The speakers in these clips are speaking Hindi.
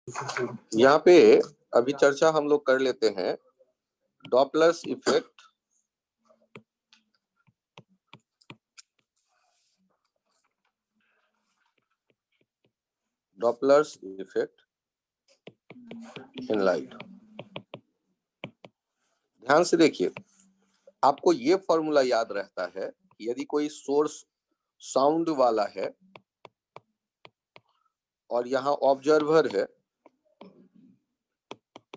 यहाँ पे अभी चर्चा हम लोग कर लेते हैं डॉपलर्स इफेक्ट इन लाइट। ध्यान से देखिए, आपको ये फॉर्मूला याद रहता है, यदि कोई सोर्स साउंड वाला है और यहाँ ऑब्जर्वर है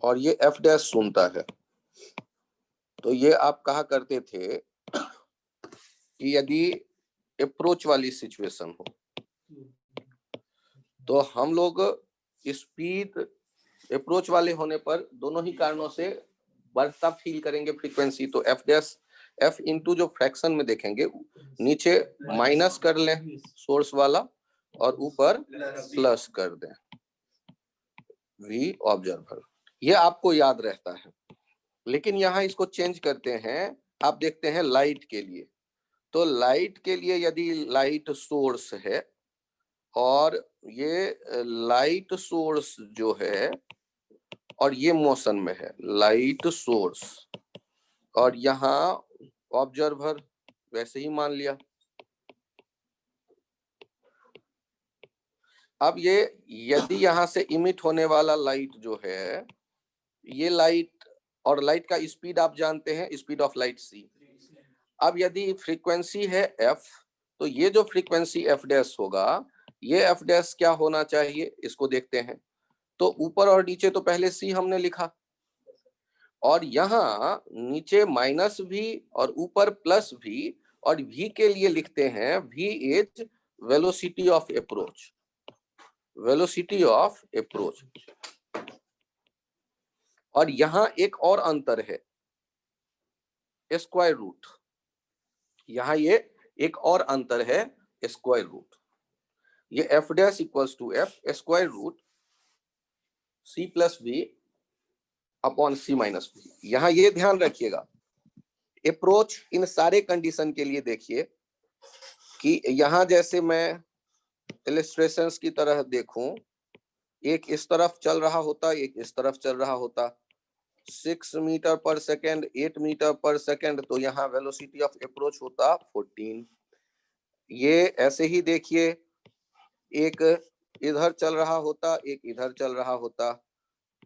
और ये एफ डैश सुनता है, तो ये आप कहा करते थे कि यदि अप्रोच वाली सिचुएशन हो तो हम लोग स्पीड अप्रोच वाले होने पर दोनों ही कारणों से बढ़ता फील करेंगे फ्रीक्वेंसी, तो एफ डैश एफ इंटू जो फ्रैक्शन में देखेंगे नीचे माइनस कर लें सोर्स वाला और ऊपर प्लस कर दें वी ऑब्जर्वर। ये आपको याद रहता है, लेकिन यहाँ इसको चेंज करते हैं। आप देखते हैं लाइट के लिए, तो लाइट के लिए यदि लाइट सोर्स है और ये लाइट सोर्स जो है और ये मोशन में है, लाइट सोर्स और यहाँ ऑब्जर्वर वैसे ही मान लिया। अब ये यदि यहाँ से इमिट होने वाला लाइट जो है, ये लाइट और लाइट का स्पीड आप जानते हैं, स्पीड ऑफ लाइट सी। अब यदि फ्रीक्वेंसी है एफ, तो ये जो फ्रीक्वेंसी एफ डैश होगा, ये एफ डैश क्या होना चाहिए, इसको देखते हैं। तो ऊपर और नीचे तो पहले सी हमने लिखा और यहाँ नीचे माइनस भी और ऊपर प्लस भी, और v के लिए लिखते हैं v is velocity of approach, velocity of approach. और यहाँ एक और अंतर है, स्क्वायर रूट। यहाँ ये एक और अंतर है, स्क्वायर रूट। ये F dash equals to F square root C plus V upon C minus V. यहाँ ये ध्यान रखिएगा, अप्रोच इन सारे कंडीशन के लिए देखिए कि यहाँ जैसे मैं इलस्ट्रेशंस की तरह देखूं, एक इस तरफ चल रहा होता, एक इस तरफ चल रहा होता, 6 मीटर पर सेकेंड, 8 मीटर पर सेकेंड, तो यहाँ वेलोसिटी ऑफ अप्रोच होता 14। ये ऐसे ही देखिए, एक इधर चल रहा होता, एक इधर चल रहा होता,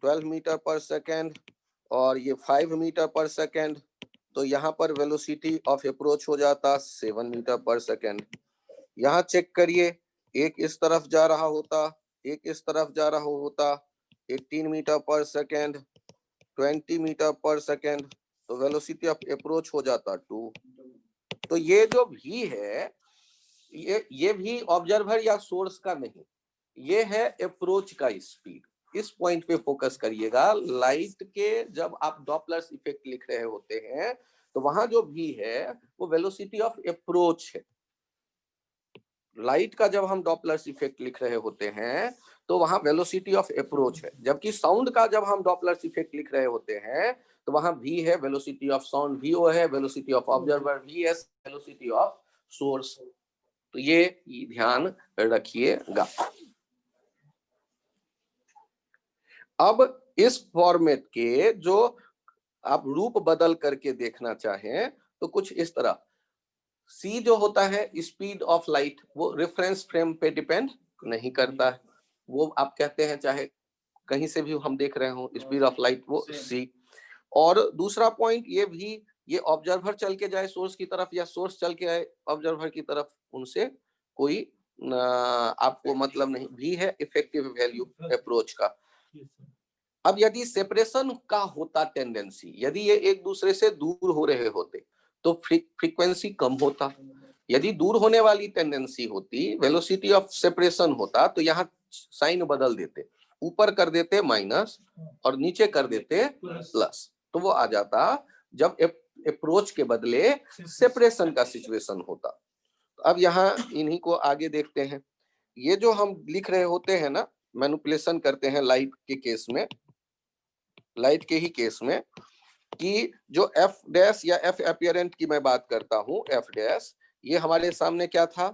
12 मीटर पर सेकेंड और ये 5 मीटर पर सेकेंड, तो यहाँ पर वेलोसिटी ऑफ अप्रोच हो जाता 7 मीटर पर सेकेंड। यहाँ चेक करिए, एक इस तरफ जा रहा होता, एक इस तरफ जा रहा होता, 18 मीटर पर सेकेंड, 20 मीटर पर सेकेंड, तो वेलोसिटी ऑफ अप्रोच हो जाता 2। तो ये जो भी है, ये भी ऑब्जर्वर या सोर्स का नहीं, ये है अप्रोच का स्पीड। इस पॉइंट पे फोकस करिएगा। लाइट के जब आप डॉपलर्स इफेक्ट लिख रहे होते हैं तो वहां जो भी है वो वेलोसिटी ऑफ अप्रोच है। लाइट का जब हम डॉपलर्स इफेक्ट लिख रहे होते हैं तो वहां वेलोसिटी ऑफ अप्रोच है, जबकि साउंड का जब हम डॉपलर्स इफेक्ट लिख रहे होते हैं तो वहां भी है velocity of sound, V O है, velocity of observer V S, velocity of source. तो ये ध्यान रखिएगा। अब इस फॉर्मेट के जो आप रूप बदल करके देखना चाहें तो कुछ इस तरह, सी जो होता है स्पीड ऑफ लाइट, वो रेफरेंस फ्रेम पे डिपेंड नहीं करता है, वो आप कहते हैं चाहे कहीं से भी हम देख रहे हो स्पीड ऑफ लाइट वो सी। और दूसरा पॉइंट ये भी, ये ऑब्जर्वर चल के जाए सोर्स की तरफ या सोर्स चल के आए ऑब्जर्वर की तरफ, उनसे कोई आपको मतलब नहीं, भी है इफेक्टिव वैल्यू अप्रोच का। अब यदि सेपरेशन का होता टेंडेंसी, यदि ये एक दूसरे से दूर हो रहे होते तो फ्रीक्वेंसी कम होता। यदि दूर होने वाली टेंडेंसी होती, वेलोसिटी ऑफ सेपरेशन होता, तो यहाँ साइन बदल देते, ऊपर कर देते माइनस और नीचे कर देते प्लस, तो वो आ जाता जब अप्रोच के बदले सेपरेशन का सिचुएशन होता। तो अब यहाँ इन्हीं को आगे देखते हैं। ये जो हम लिख रहे होते हैं ना, मैनिपुलेशन करते हैं लाइट के केस में, लाइट के ही केस में, कि जो एफ डैश या एफ अपीयरेंट की मैं बात करता हूं, एफ डैश, ये हमारे सामने क्या था,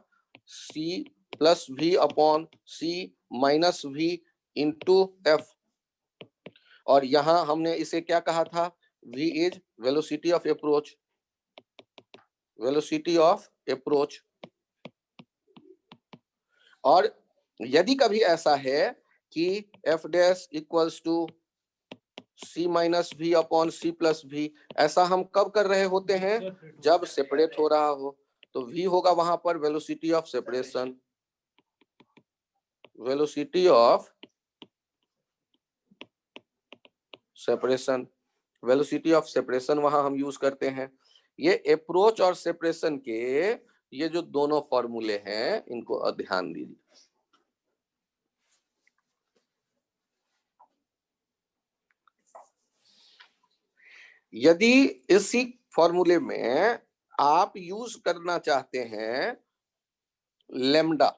C plus V upon C minus V into F, और यहां हमने इसे क्या कहा था, v is velocity of approach, velocity of approach. और यदि कभी ऐसा है कि F dash equals to C minus V upon C plus V, ऐसा हम कब कर रहे होते हैं, जब सेपरेट हो रहा हो, तो v होगा वहां पर velocity of separation, velocity of separation, velocity of separation वहां हम यूज करते हैं। ये अप्रोच और सेपरेशन के ये जो दोनों फॉर्मूले हैं, इनको ध्यान दीजिए। यदि इसी फॉर्मूले में आप यूज करना चाहते हैं लेमडा,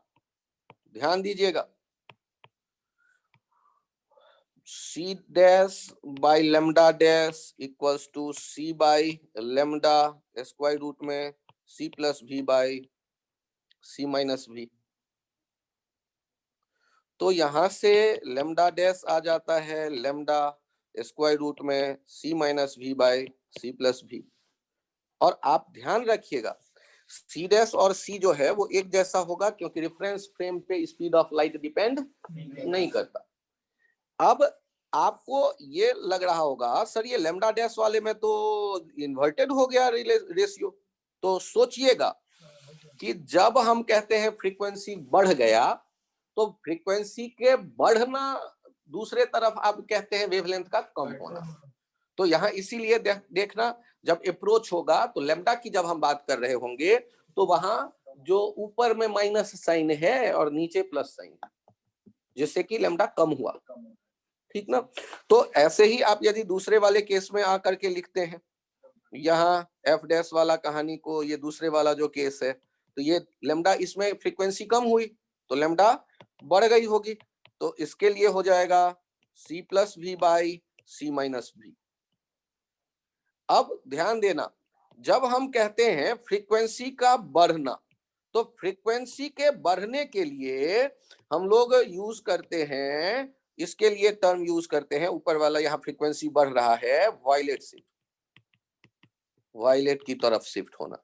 ध्यान दीजिएगा, c dash by lambda dash equals to c by lambda square root में c plus v by c minus v। तो यहां से लेमडा डैश आ जाता है लेमडा स्क्वायर रूट में c minus v by c plus v। और आप ध्यान रखिएगा c डैश और c जो है वो एक जैसा होगा, क्योंकि रेफरेंस फ्रेम पे स्पीड ऑफ लाइट डिपेंड नहीं करता। अब आपको ये लग रहा होगा सर ये लेमडा डैश वाले में तो इन्वर्टेड हो गया रेशियो, तो सोचिएगा कि जब हम कहते हैं फ्रीक्वेंसी बढ़ गया, तो फ्रीक्वेंसी के बढ़ना दूसरे तरफ आप कहते हैं वेवलेंथ का कम होना। तो यहाँ इसीलिए देखना, जब अप्रोच होगा तो लेमडा की जब हम बात कर रहे होंगे तो वहां जो ऊपर में माइनस साइन है और नीचे प्लस साइन, जिससे कि लेमडा कम हुआ, ठीक ना। तो ऐसे ही आप यदि दूसरे वाले केस में आकर के लिखते हैं, यहाँ एफ डैश वाला कहानी को, ये दूसरे वाला जो केस है, तो ये लेमडा, इसमें फ्रीक्वेंसी कम हुई तो लेमडा बढ़ गई होगी, तो इसके लिए हो जाएगा C plus V by C minus V. अब ध्यान देना, जब हम कहते हैं फ्रीक्वेंसी का बढ़ना, तो फ्रीक्वेंसी के बढ़ने के लिए हम लोग यूज करते हैं, इसके लिए टर्म यूज करते हैं, ऊपर वाला यहाँ फ्रीक्वेंसी बढ़ रहा है, वायलेट शिफ्ट, वायलेट की तरफ शिफ्ट होना।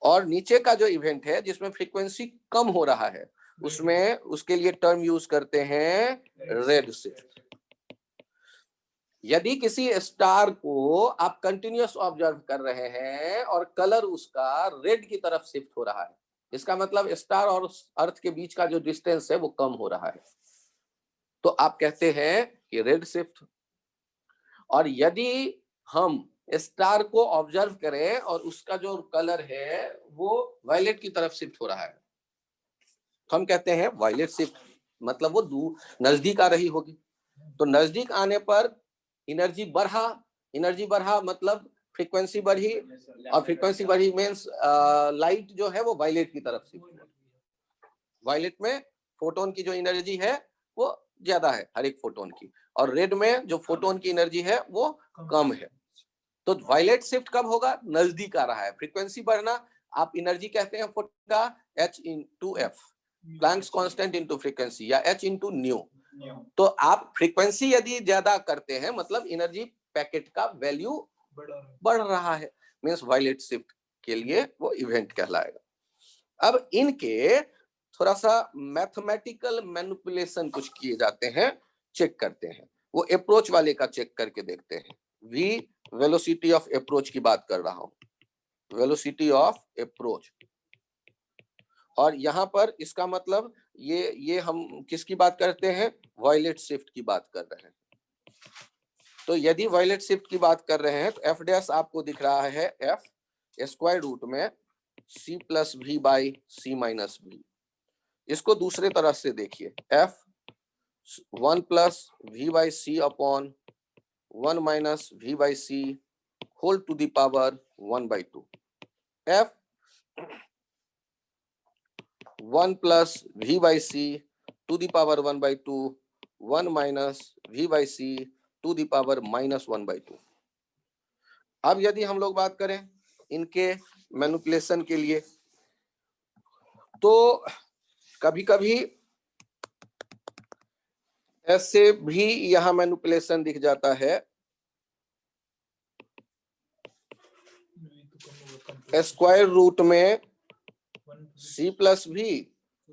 और नीचे का जो इवेंट है जिसमें फ्रीक्वेंसी कम हो रहा है, उसमें उसके लिए टर्म यूज करते हैं रेड शिफ्ट। यदि किसी स्टार को आप कंटिन्यूअस ऑब्जर्व कर रहे हैं और कलर उसका रेड की तरफ शिफ्ट हो रहा है, इसका मतलब स्टार और अर्थ के बीच का जो डिस्टेंस है वो कम हो रहा है, तो आप कहते हैं कि रेड शिफ्ट। और यदि हम स्टार को ऑब्जर्व करें और उसका जो कलर है वो वायलेट की तरफ शिफ्ट हो रहा है, हम कहते हैं वायलेट शिफ्ट, मतलब वो नजदीक आ रही होगी। तो नजदीक आने पर एनर्जी बढ़ा मतलब फ्रीक्वेंसी बढ़ी, और फ्रीक्वेंसी बढ़ी मींस लाइट जो है वो वायलेट की तरफ शिफ्ट हुआ। वायलेट में फोटोन की जो एनर्जी है वो ज्यादा है हर एक फोटोन की, और रेड में जो फोटोन की एनर्जी है वो कम है। तो वायलेट शिफ्ट कब होगा, नजदीक आ रहा है, फ्रीक्वेंसी बढ़ना, आप एनर्जी कहते हैं फोटोन का h into F, Planck's constant into frequency, या h इंटू न्यू। तो आप फ्रीक्वेंसी यदि ज्यादा करते हैं मतलब एनर्जी पैकेट का वैल्यू बढ़ रहा है, मींस वायलेट शिफ्ट के लिए वो इवेंट कहलाएगा। अब इनके थोड़ा सा मैथमेटिकल मैनिपुलेशन कुछ किए जाते हैं, चेक करते हैं, वो अप्रोच वाले का चेक करके देखते हैं। v वेलोसिटी ऑफ अप्रोच की बात कर रहा हूं, वेलोसिटी ऑफ अप्रोच, और यहां पर इसका मतलब ये हम किसकी बात करते हैं, वायलेट शिफ्ट की बात कर रहे हैं। तो यदि वायलेट शिफ्ट की बात कर रहे हैं तो एफ डैश आपको दिख रहा है एफ स्क्वायर रूट में C plus V by C minus V. इसको दूसरे तरह से देखिए, F 1 plus V by C upon 1 minus V by C whole to the power 1/2, F 1 plus V by C to the power 1/2 1 minus V by C to the power -1/2। अब यदि हम लोग बात करें इनके मैनिपुलेशन के लिए, तो कभी कभी ऐसे भी यहां मैनिपुलेशन दिख जाता है। स्क्वायर रूट में c प्लस वी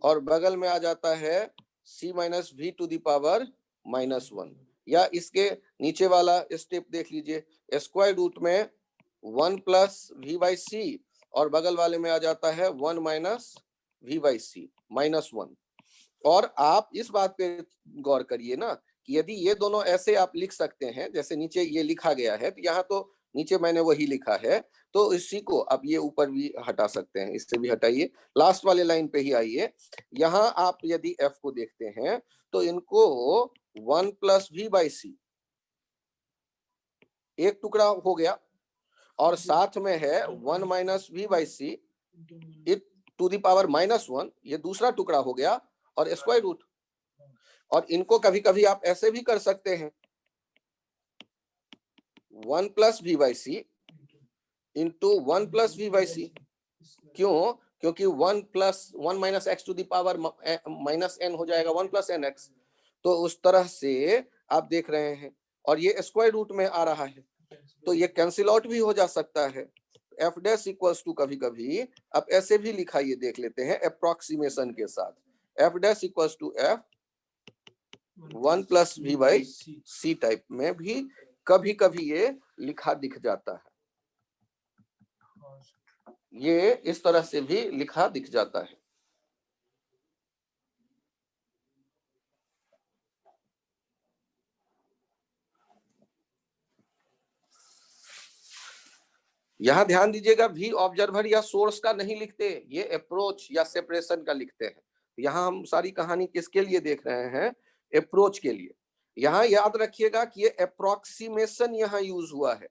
और बगल में आ जाता है c minus V to the power -1, या इसके नीचे वाला स्टेप देख लीजिए, स्क्वायर रूट में 1 प्लस वी बाई सी और बगल वाले में आ जाता है 1 माइनस वी बाई सी -1। और आप इस बात पे गौर करिए ना कि यदि ये दोनों ऐसे आप लिख सकते हैं जैसे नीचे ये लिखा गया है, तो यहाँ तो नीचे मैंने वही लिखा है, तो इसी को आप ये ऊपर भी हटा सकते हैं, इससे भी हटाइए, लास्ट वाले लाइन पे ही आइए। यहाँ आप यदि f को देखते हैं तो इनको 1 प्लस वी बाई सी एक टुकड़ा हो गया और साथ में है 1 minus V by C it to the power -1, ये दूसरा टुकड़ा हो गया और स्क्वायर रूट। और इनको कभी कभी आप ऐसे भी कर सकते हैं 1 plus V by C into 1 plus V by C. क्यों? क्योंकि 1 plus 1 minus X to the power -n हो जाएगा 1 प्लस एन एक्स। तो उस तरह से आप देख रहे हैं, और ये स्क्वायर रूट में आ रहा है तो ये कैंसिल आउट भी हो जा सकता है। एफ डैश इक्वल्स टू कभी कभी आप ऐसे भी लिखाइए, देख लेते हैं अप्रोक्सीमेशन के साथ, F dash equals to F 1 plus V by C type में भी कभी कभी ये लिखा दिख जाता है, ये इस तरह से भी लिखा दिख जाता है। यहां ध्यान दीजिएगा, भी ऑब्जर्वर या सोर्स का नहीं लिखते, ये अप्रोच या सेपरेशन का लिखते हैं। यहां हम सारी कहानी किसके लिए देख रहे हैं? अप्रोच के लिए। यहां याद रखिएगा कि ये अप्रोक्सीमेशन यहां यूज हुआ है।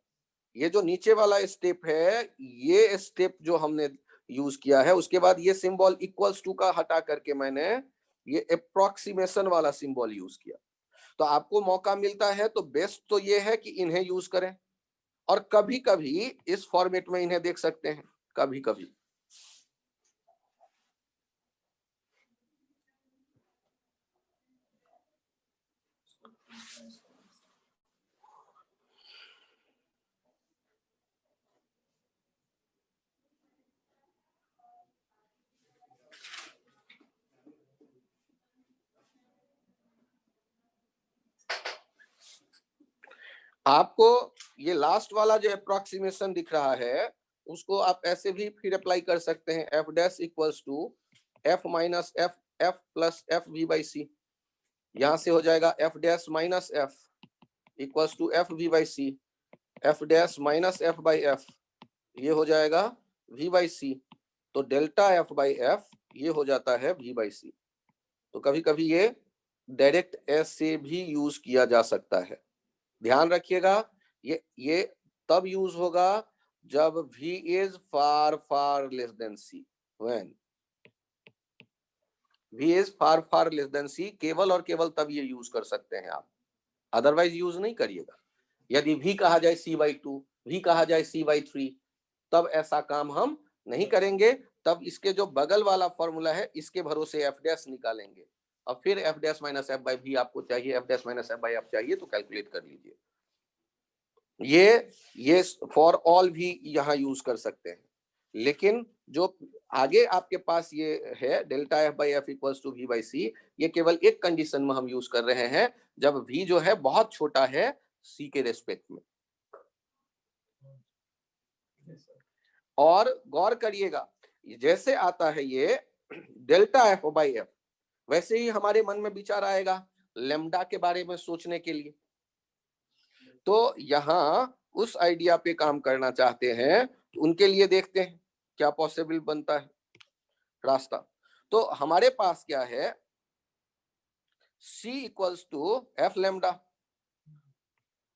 ये जो नीचे वाला स्टेप है, ये स्टेप जो हमने यूज किया है, उसके बाद ये सिंबल इक्वल्स टू का हटा करके मैंने ये अप्रोक्सीमेशन वाला सिंबल यूज किया। तो आपको मौका मिलता है तो बेस्ट तो ये है कि इन्हें यूज करें, और कभी कभी इस फॉर्मेट में इन्हें देख सकते हैं, कभी कभी। आपको ये लास्ट वाला जो अप्रोक्सीमेशन दिख रहा है, उसको आप ऐसे भी फिर अप्लाई कर सकते हैं, F dash equals to F minus F F plus F V by C. यहां से हो जाएगा F dash minus F equals to F V by C, F dash minus F by F, ये हो जाएगा वी बाई सी। तो डेल्टा एफ बाई एफ ये हो जाता है वी बाई सी। तो कभी कभी ये डायरेक्ट एस से भी यूज किया जा सकता है। ध्यान रखिएगा, ये तब यूज होगा जब v is far far less than c। When v is far far less than c, केवल और केवल तब ये यूज कर सकते हैं आप, अदरवाइज यूज नहीं करिएगा। यदि v कहा जाए c/2, v कहा जाए c/3, तब ऐसा काम हम नहीं करेंगे। तब इसके जो बगल वाला फॉर्मूला है, इसके भरोसे एफ डैश निकालेंगे, और फिर F dash minus F by V आपको चाहिए, F dash minus F by F चाहिए तो कैलकुलेट कर लीजिए। ये फॉर ऑल भी यहाँ यूज कर सकते हैं, लेकिन जो आगे आपके पास ये है delta F by F equals to V by C, ये केवल एक कंडीशन में हम यूज कर रहे हैं, जब वी जो है बहुत छोटा है सी के रेस्पेक्ट में। और गौर करिएगा, जैसे आता है ये डेल्टा एफ बाई एफ, वैसे ही हमारे मन में विचार आएगा लेम्डा के बारे में सोचने के लिए। तो यहाँ उस आइडिया पे काम करना चाहते हैं तो उनके लिए देखते हैं क्या पॉसिबल बनता है रास्ता। तो हमारे पास क्या है, c equals to F lambda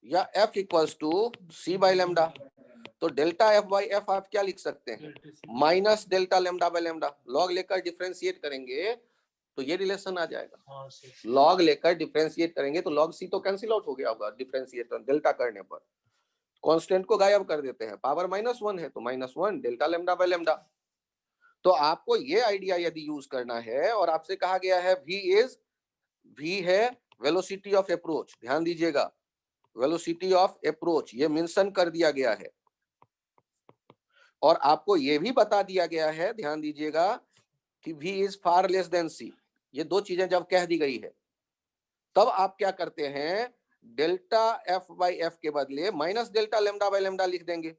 या f equals to c by lambda. तो डेल्टा एफ बाई एफ आप क्या लिख सकते हैं, minus delta lambda by lambda. Log लेकर डिफरेंशिएट करेंगे तो ये रिलेशन आ जाएगा, लॉग लेकर डिफरेंशिएट करेंगे तो लॉग सी तो कैंसिल आउट हो गया होगा डिफरेंशिएट डेल्टा करने पर। कांस्टेंट को गायब कर देते हैं, पावर -1 है तो -1 डेल्टा लेमडा बाय लेमडा। तो आपको ये आइडिया यदि यूज करना है और आपसे कहा गया है v है वेलोसिटी ऑफ अप्रोच, ध्यान दीजिएगा, वेलोसिटी ऑफ अप्रोच ये मेंशन कर दिया गया है। और आपको ये भी बता दिया गया है, ध्यान दीजिएगा, कि v is far less than c। ये दो चीजें जब कह दी गई है तब आप क्या करते हैं, डेल्टा एफ बाई एफ के बदले minus delta lambda by lambda लिख देंगे।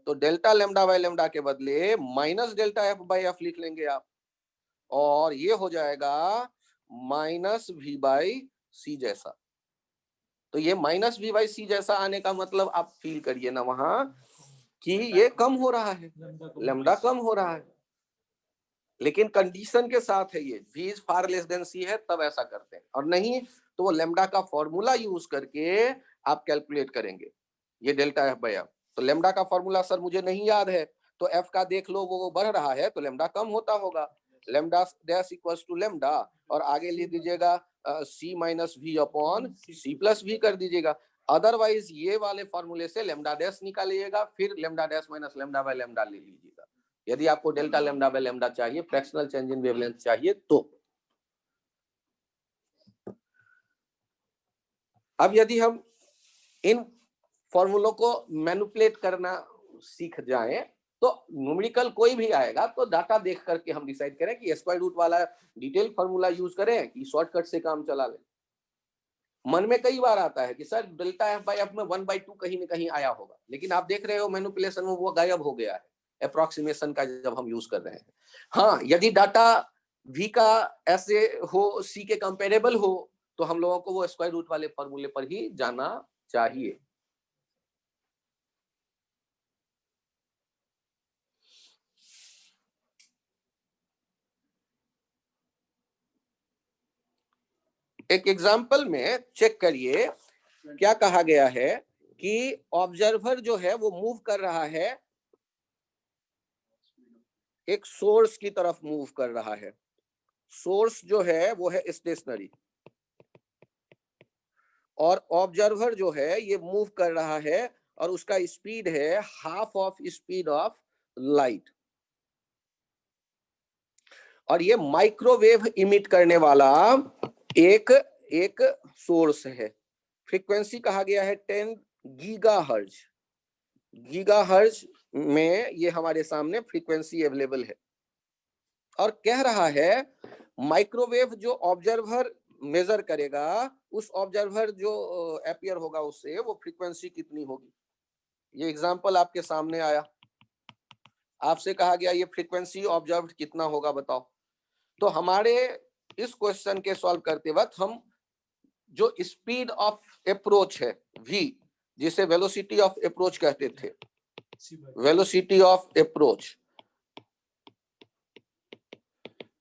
तो डेल्टा लेमडा बाई लेमडा के बदले minus delta F by F लिख लेंगे आप, और ये हो जाएगा माइनस वी बाई सी जैसा। तो ये माइनस वी बाई सी जैसा आने का मतलब आप फील करिए ना वहां कि ये कम हो रहा है, लेमडा कम हो रहा है, लेकिन कंडीशन के साथ है, ये v is far less than c है तब ऐसा करते हैं, और नहीं तो वो लेमडा का फॉर्मूला यूज करके आप कैलकुलेट करेंगे ये डेल्टा एफ बाई एफ। तो लेमडा का फॉर्मूला सर मुझे नहीं याद है, तो एफ का देख लो वो बढ़ रहा है तो लेमडा कम होता होगा, lambda dash equals to lambda, और आगे लिख दीजिएगा c minus V upon c plus V कर दीजिएगा। अदरवाइज ये वाले फॉर्मूले से लेमडा डैश निकालिएगा, फिर lambda dash minus lambda by lambda ले लीजिएगा यदि आपको डेल्टा लेमडा बाय लेमडा चाहिए, फ्रैक्शनल चेंज इन वेवलेंथ चाहिए तो। अब यदि हम इन फॉर्मूलों को मैनिपुलेट करना सीख जाएं तो न्यूमेरिकल कोई भी आएगा तो डाटा देख करके हम डिसाइड करें कि स्क्वायर रूट वाला डिटेल फॉर्मूला यूज करें कि शॉर्टकट से काम चला लें। मन में कई बार आता है कि sir delta F by F में 1/2 कहीं ना कहीं आया होगा, लेकिन आप देख रहे हो मैनिपुलेशन में वो गायब हो गया है अप्रोक्सीमेशन का जब हम यूज कर रहे हैं। हाँ, यदि डाटा v का ऐसे हो c के कंपेरेबल हो तो हम लोगों को वो स्क्वायर रूट वाले फॉर्मूले पर ही जाना चाहिए। एक एग्जाम्पल में चेक करिए क्या कहा गया है कि ऑब्जर्वर जो है वो मूव कर रहा है, एक सोर्स की तरफ मूव कर रहा है, सोर्स जो है वो है स्टेशनरी, और ऑब्जर्वर जो है ये मूव कर रहा है और उसका स्पीड है half of speed of light, और ये माइक्रोवेव इमिट करने वाला एक सोर्स है। फ्रीक्वेंसी कहा गया है 10 गीगाहर्ट्ज, गीगाहर्ट्ज में ये हमारे सामने फ्रीक्वेंसी अवेलेबल है, और कह रहा है माइक्रोवेव जो ऑब्जर्वर मेजर करेगा उस ऑब्जर्वर जो अपीयर होगा उससे वो फ्रीक्वेंसी कितनी होगी। ये एग्जांपल आपके सामने आया, आपसे कहा गया ये फ्रीक्वेंसी ऑब्जर्व कितना होगा बताओ। तो हमारे इस क्वेश्चन के सॉल्व करते वक्त हम जो स्पीड ऑफ अप्रोच है v, जिसे वेलोसिटी ऑफ अप्रोच कहते थे, वेलोसिटी ऑफ अप्रोच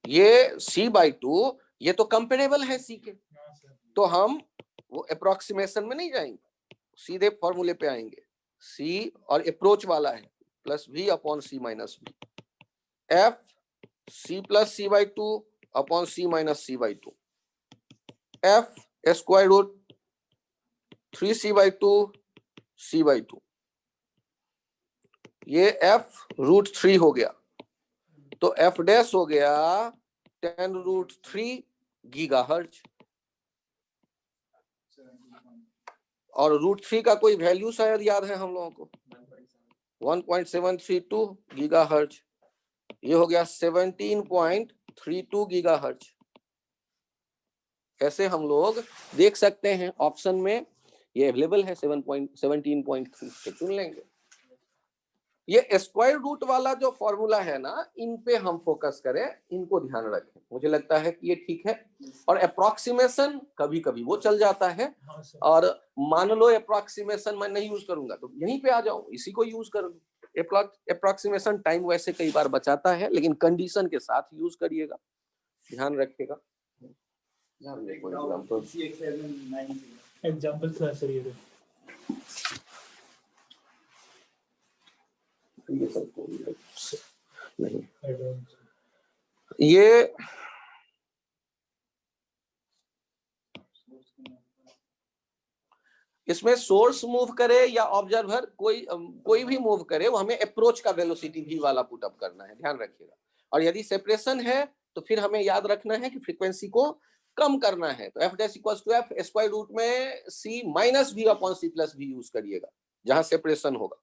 ये c/2, ये तो कंपेरेबल है c के, तो हम वो अप्रोक्सीमेशन में नहीं जाएंगे, सीधे फॉर्मूले पे आएंगे। c और अप्रोच वाला है plus v upon c minus v, f c plus c/2 upon c minus c/2, f square root 3c/2 c/2, ये f रूट 3 हो गया, तो f डैश हो गया 10√3 गीगाहर्ट्ज, और √3 का कोई वैल्यू शायद याद है हम लोगों को, 1.732 गीगाहर्ट्ज, ये हो गया 17.32 गीगाहर्ट्ज। ऐसे हम लोग देख सकते हैं ऑप्शन में ये अवेलेबल है 17.3 से चुन लेंगे। ये स्क्वायर रूट वाला जो फॉर्मूला है ना, इन पे हम फोकस करें, इनको ध्यान रखें, मुझे लगता है कि ये ठीक है। और अप्रोक्सीमेशन कभी कभी वो चल जाता है, और मान लो अप्रोक्सीमेशन मैं नहीं यूज करूंगा तो यहीं पे आ जाऊं, इसी को यूज कर लूं। अप्रोक्सीमेशन टाइम वैसे कई बार बचाता है, लेकिन कंडीशन के साथ यूज करिएगा, ध्यान रखिएगा। एग्जांपल सर नहीं, ये इसमें सोर्स मूव करे या ऑब्जर्वर कोई भी मूव करे, वो हमें अप्रोच का वेलोसिटी भी वाला पुट अप करना है, ध्यान रखिएगा। और यदि सेपरेशन है तो फिर हमें याद रखना है कि फ्रीक्वेंसी को कम करना है तो F dash equals to F square root में C minus V upon C plus V use करिएगा जहां सेपरेशन होगा।